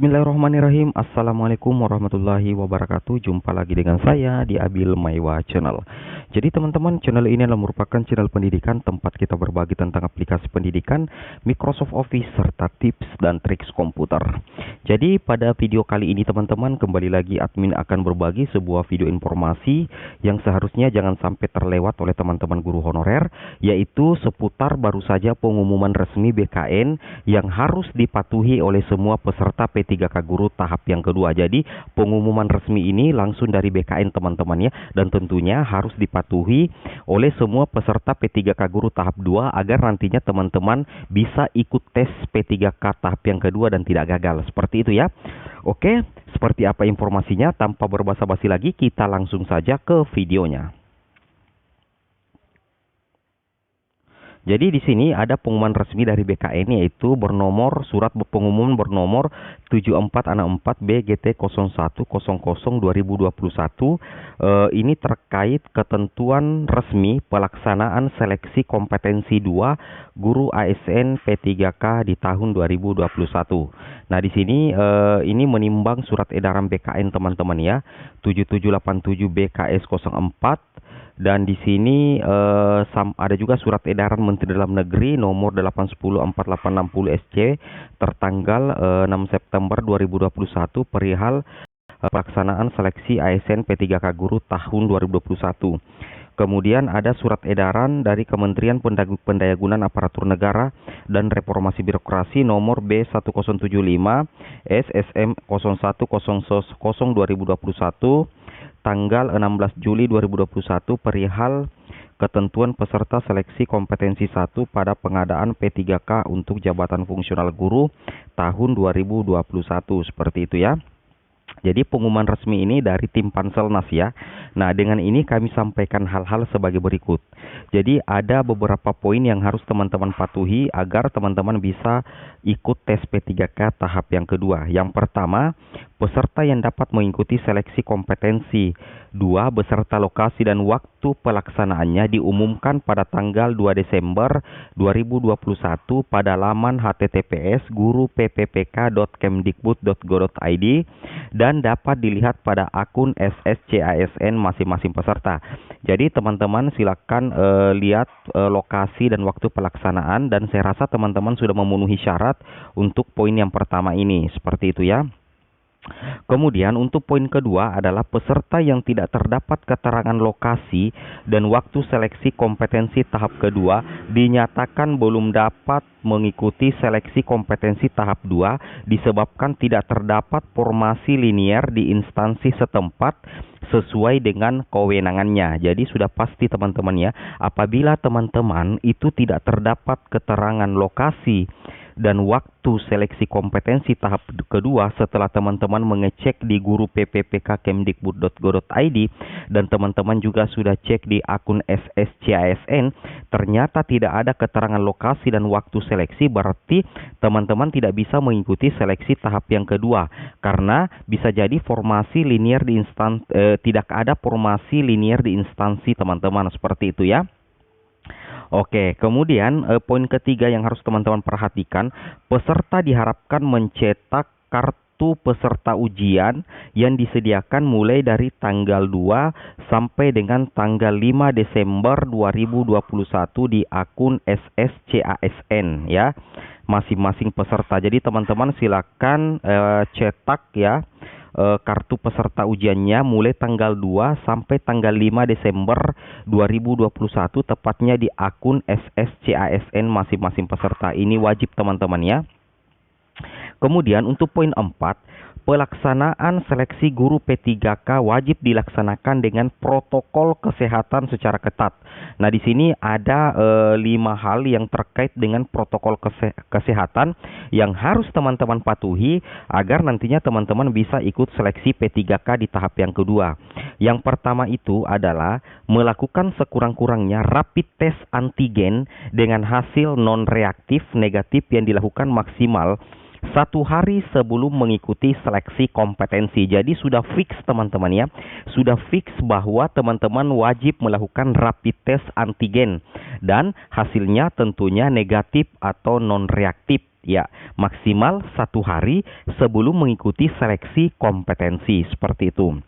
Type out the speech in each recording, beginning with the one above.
Bismillahirrahmanirrahim. Assalamualaikum warahmatullahi wabarakatuh. Jumpa lagi dengan saya di Abil Maiwa Channel. Jadi teman-teman, channel ini adalah merupakan channel pendidikan tempat kita berbagi tentang aplikasi pendidikan, Microsoft Office, serta tips dan triks komputer. Jadi pada video kali ini teman-teman, kembali lagi admin akan berbagi sebuah video informasi yang seharusnya jangan sampai terlewat oleh teman-teman guru honorer, yaitu seputar baru saja pengumuman resmi BKN yang harus dipatuhi oleh semua peserta P3K Guru tahap yang kedua. Jadi pengumuman resmi ini langsung dari BKN teman-teman ya, dan tentunya harus dipatuhi oleh semua peserta P3K Guru tahap 2 agar nantinya teman-teman bisa ikut tes P3K tahap yang kedua dan tidak gagal. Seperti itu ya. Oke, seperti apa informasinya? Tanpa berbasa-basi lagi, kita langsung saja ke videonya. Jadi di sini ada pengumuman resmi dari BKN, yaitu bernomor surat pengumuman bernomor 7464 BGT 0100/2021. Ini terkait ketentuan resmi pelaksanaan seleksi kompetensi 2 guru ASN P3K di tahun 2021. Nah, di sini ini menimbang surat edaran BKN teman-teman ya, 7787 BKS 04. Dan di sini ada juga surat edaran Menteri Dalam Negeri nomor 810/4860 SC tertanggal 6 September 2021 perihal pelaksanaan seleksi ASN P3K Guru tahun 2021. Kemudian ada surat edaran dari Kementerian Pendayagunaan Aparatur Negara dan Reformasi Birokrasi nomor B1075 SSM 0100/2021 tanggal 16 Juli 2021 perihal ketentuan peserta seleksi kompetensi 1 pada pengadaan P3K untuk jabatan fungsional guru tahun 2021. Seperti itu ya. Jadi pengumuman resmi ini dari tim Panselnas ya. Nah, dengan ini kami sampaikan hal-hal sebagai berikut. Jadi ada beberapa poin yang harus teman-teman patuhi agar teman-teman bisa ikut tes P3K tahap yang kedua. Yang pertama, peserta yang dapat mengikuti seleksi kompetensi 2 beserta lokasi dan waktu pelaksanaannya diumumkan pada tanggal 2 Desember 2021 pada laman https://guru-ppk.kemdikbud.go.id dan dapat dilihat pada akun SSCASN masing-masing peserta. Jadi teman-teman silakan lihat lokasi dan waktu pelaksanaan, dan saya rasa teman-teman sudah memenuhi syarat untuk poin yang pertama ini. Seperti itu ya. Kemudian untuk poin kedua adalah peserta yang tidak terdapat keterangan lokasi dan waktu seleksi kompetensi tahap kedua dinyatakan belum dapat mengikuti seleksi kompetensi tahap 2 disebabkan tidak terdapat formasi linier di instansi setempat sesuai dengan kewenangannya. Jadi sudah pasti teman-teman ya, apabila teman-teman itu tidak terdapat keterangan lokasi dan waktu seleksi kompetensi tahap kedua setelah teman-teman mengecek di guru-ppk.kemdikbud.go.id dan teman-teman juga sudah cek di akun SSCASN, ternyata tidak ada keterangan lokasi dan waktu seleksi, berarti teman-teman tidak bisa mengikuti seleksi tahap yang kedua karena bisa jadi formasi linier di tidak ada formasi linier di instansi teman-teman. Seperti itu ya. Oke, kemudian poin ketiga yang harus teman-teman perhatikan, peserta diharapkan mencetak kartu peserta ujian yang disediakan mulai dari tanggal 2 sampai dengan tanggal 5 Desember 2021 di akun SSCASN ya, masing-masing peserta. Jadi teman-teman silakan cetak ya kartu peserta ujiannya mulai tanggal 2 sampai tanggal 5 Desember 2021 tepatnya di akun SSCASN masing-masing peserta. Ini wajib teman-teman ya. Kemudian untuk poin 4, pelaksanaan seleksi guru P3K wajib dilaksanakan dengan protokol kesehatan secara ketat. Nah, di sini ada 5 hal yang terkait dengan protokol kesehatan yang harus teman-teman patuhi agar nantinya teman-teman bisa ikut seleksi P3K di tahap yang kedua. Yang pertama itu adalah melakukan sekurang-kurangnya rapid test antigen dengan hasil non-reaktif negatif yang dilakukan maksimal 1 hari sebelum mengikuti seleksi kompetensi. Jadi sudah fix teman-teman ya, sudah fix bahwa teman-teman wajib melakukan rapid test antigen dan hasilnya tentunya negatif atau non-reaktif. Ya, maksimal 1 hari sebelum mengikuti seleksi kompetensi, seperti itu.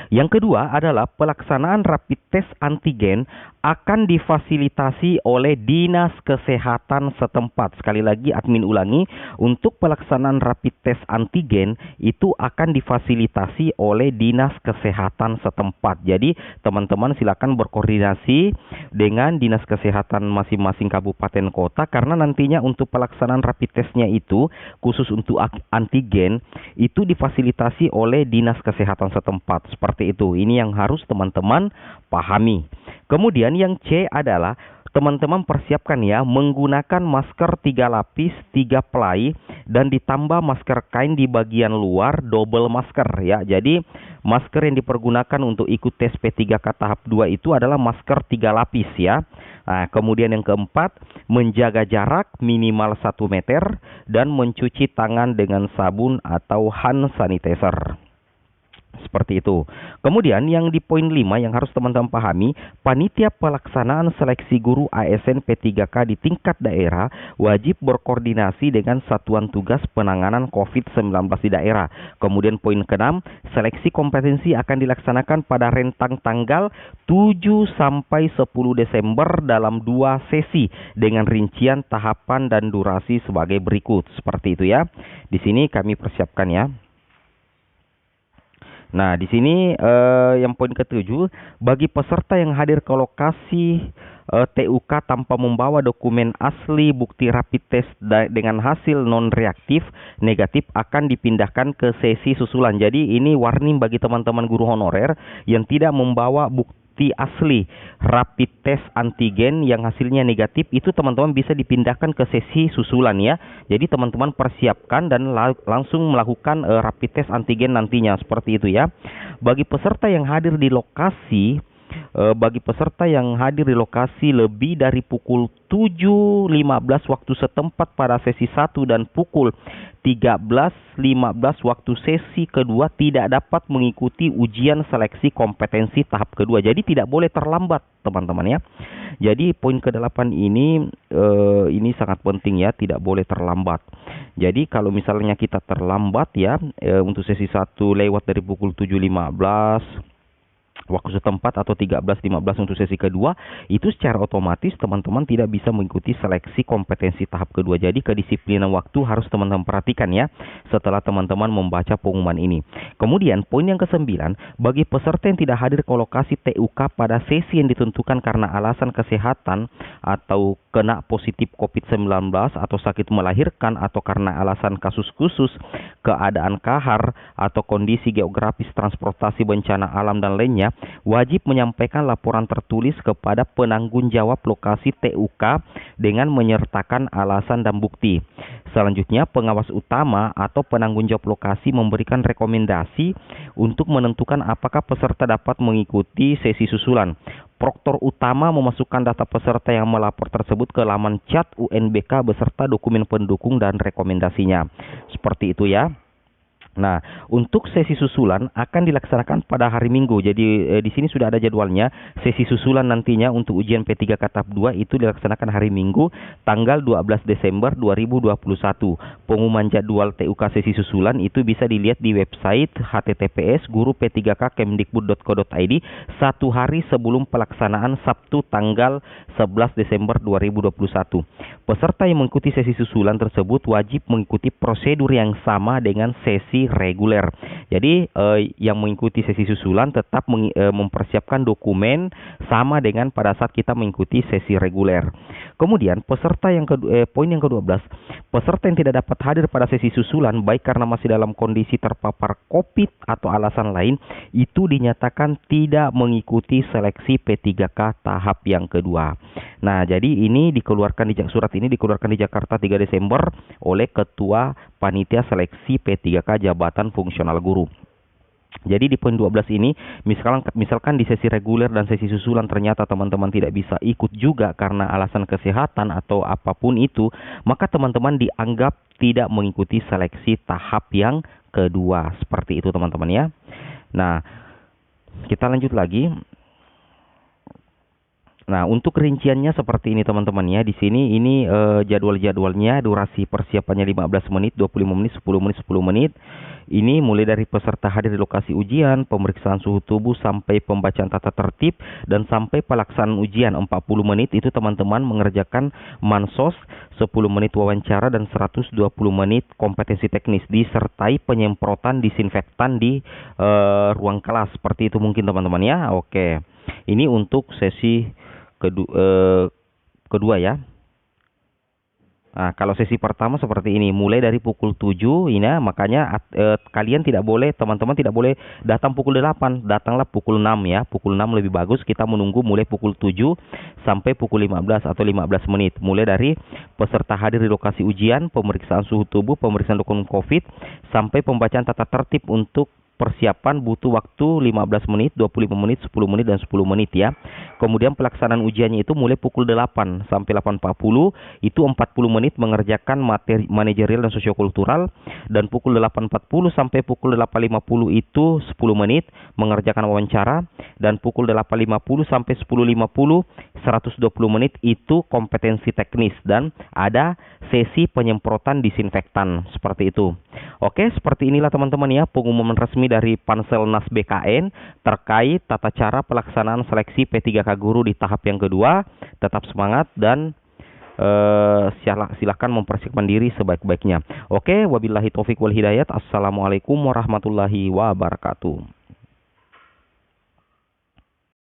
Yang kedua adalah pelaksanaan rapid test antigen akan difasilitasi oleh Dinas Kesehatan setempat. Sekali lagi admin ulangi, untuk pelaksanaan rapid test antigen itu akan difasilitasi oleh Dinas Kesehatan setempat. Jadi teman-teman silakan berkoordinasi dengan Dinas Kesehatan masing-masing kabupaten kota, karena nantinya untuk pelaksanaan rapid testnya itu khusus untuk antigen itu difasilitasi oleh Dinas Kesehatan setempat. Seperti itu. Ini yang harus teman-teman pahami. Kemudian yang C adalah teman-teman persiapkan ya, menggunakan masker 3 lapis, 3 pelai, dan ditambah masker kain di bagian luar, double masker ya. Jadi masker yang dipergunakan untuk ikut tes P3K tahap 2 itu adalah masker 3 lapis ya. Nah, kemudian yang keempat, menjaga jarak minimal 1 meter dan mencuci tangan dengan sabun atau hand sanitizer. Seperti itu. Kemudian yang di poin 5 yang harus teman-teman pahami, panitia pelaksanaan seleksi guru ASN P3K di tingkat daerah wajib berkoordinasi dengan satuan tugas penanganan COVID-19 di daerah. Kemudian poin ke-6, seleksi kompetensi akan dilaksanakan pada rentang tanggal 7 sampai 10 Desember dalam 2 sesi dengan rincian tahapan dan durasi sebagai berikut. Seperti itu ya. Di sini kami persiapkan ya. Nah, di sini yang poin ke-7, bagi peserta yang hadir ke lokasi TUK tanpa membawa dokumen asli bukti rapid test dengan hasil non-reaktif negatif akan dipindahkan ke sesi susulan. Jadi ini warning bagi teman-teman guru honorer yang tidak membawa bukti asli rapid test antigen yang hasilnya negatif, itu teman-teman bisa dipindahkan ke sesi susulan ya. Jadi teman-teman persiapkan dan langsung melakukan rapid test antigen nantinya, seperti itu ya. Bagi peserta yang hadir di lokasi lebih dari pukul 7.15 waktu setempat pada sesi 1 dan pukul 13.15 waktu sesi kedua tidak dapat mengikuti ujian seleksi kompetensi tahap kedua. Jadi tidak boleh terlambat teman-teman ya. Jadi poin ke-8 ini sangat penting ya, tidak boleh terlambat. Jadi kalau misalnya kita terlambat ya untuk sesi 1 lewat dari pukul 7.15 waktu setempat atau 13.15 untuk sesi kedua, itu secara otomatis teman-teman tidak bisa mengikuti seleksi kompetensi tahap kedua. Jadi kedisiplinan waktu harus teman-teman perhatikan ya setelah teman-teman membaca pengumuman ini. Kemudian poin yang ke-9, bagi peserta yang tidak hadir ke lokasi TUK pada sesi yang ditentukan karena alasan kesehatan atau kena positif COVID-19 atau sakit melahirkan atau karena alasan kasus khusus, keadaan kahar atau kondisi geografis, transportasi, bencana alam dan lainnya, wajib menyampaikan laporan tertulis kepada penanggung jawab lokasi TUK dengan menyertakan alasan dan bukti. Selanjutnya, pengawas utama atau penanggung jawab lokasi memberikan rekomendasi untuk menentukan apakah peserta dapat mengikuti sesi susulan. Proktor utama memasukkan data peserta yang melapor tersebut ke laman chat UNBK beserta dokumen pendukung dan rekomendasinya. Seperti itu ya. Nah, untuk sesi susulan akan dilaksanakan pada hari Minggu. Jadi di sini sudah ada jadwalnya. Sesi susulan nantinya untuk ujian P3K tahap 2 itu dilaksanakan hari Minggu tanggal 12 Desember 2021. Pengumuman jadwal TUK sesi susulan itu bisa dilihat di website https://guru-p3k.kemdikbud.co.id 1 hari sebelum pelaksanaan Sabtu tanggal 11 Desember 2021. Peserta yang mengikuti sesi susulan tersebut wajib mengikuti prosedur yang sama dengan sesi reguler. Jadi yang mengikuti sesi susulan tetap mempersiapkan dokumen sama dengan pada saat kita mengikuti sesi reguler. Kemudian peserta poin yang ke-12, peserta yang tidak dapat hadir pada sesi susulan baik karena masih dalam kondisi terpapar COVID atau alasan lain, itu dinyatakan tidak mengikuti seleksi P3K tahap yang kedua. Nah, jadi ini surat ini dikeluarkan di Jakarta 3 Desember oleh Ketua Panitia Seleksi P3K Jabatan Fungsional Guru. Jadi di poin 12 ini, misalkan di sesi reguler dan sesi susulan ternyata teman-teman tidak bisa ikut juga karena alasan kesehatan atau apapun itu, maka teman-teman dianggap tidak mengikuti seleksi tahap yang kedua. Seperti itu teman-teman ya. Nah, kita lanjut lagi. Nah, untuk rinciannya seperti ini teman-teman ya. Di sini ini jadwal-jadwalnya, durasi persiapannya 15 menit, 25 menit, 10 menit, 10 menit. Ini mulai dari peserta hadir di lokasi ujian, pemeriksaan suhu tubuh sampai pembacaan tata tertib dan sampai pelaksanaan ujian 40 menit itu teman-teman mengerjakan mansos, 10 menit wawancara dan 120 menit kompetensi teknis disertai penyemprotan disinfektan di ruang kelas. Seperti itu mungkin teman-teman ya. Oke. Ini untuk sesi kedua ya. Nah, kalau sesi pertama seperti ini, mulai dari pukul 7, ini makanya kalian tidak boleh, teman-teman tidak boleh datang pukul 8, datanglah pukul 6 ya. Pukul 6 lebih bagus, kita menunggu mulai pukul 7 sampai pukul 15 atau 15 menit. Mulai dari peserta hadir di lokasi ujian, pemeriksaan suhu tubuh, pemeriksaan dokumen COVID, sampai pembacaan tata tertib. Untuk persiapan butuh waktu 15 menit, 25 menit, 10 menit, dan 10 menit ya. Kemudian pelaksanaan ujiannya itu mulai pukul 8 sampai 8.40, itu 40 menit mengerjakan materi manajerial dan sosiokultural, dan pukul 8.40 sampai pukul 8.50 itu 10 menit mengerjakan wawancara, dan pukul 8.50 sampai 10.50 120 menit itu kompetensi teknis, dan ada sesi penyemprotan disinfektan seperti itu. Oke, seperti inilah teman-teman ya pengumuman resmi dari Panselnas BKN terkait tata cara pelaksanaan seleksi P3K Guru di tahap yang kedua. Tetap semangat dan silakan mempersiapkan diri sebaik-baiknya. Oke, wabillahi taufik wal hidayat. Assalamualaikum warahmatullahi wabarakatuh.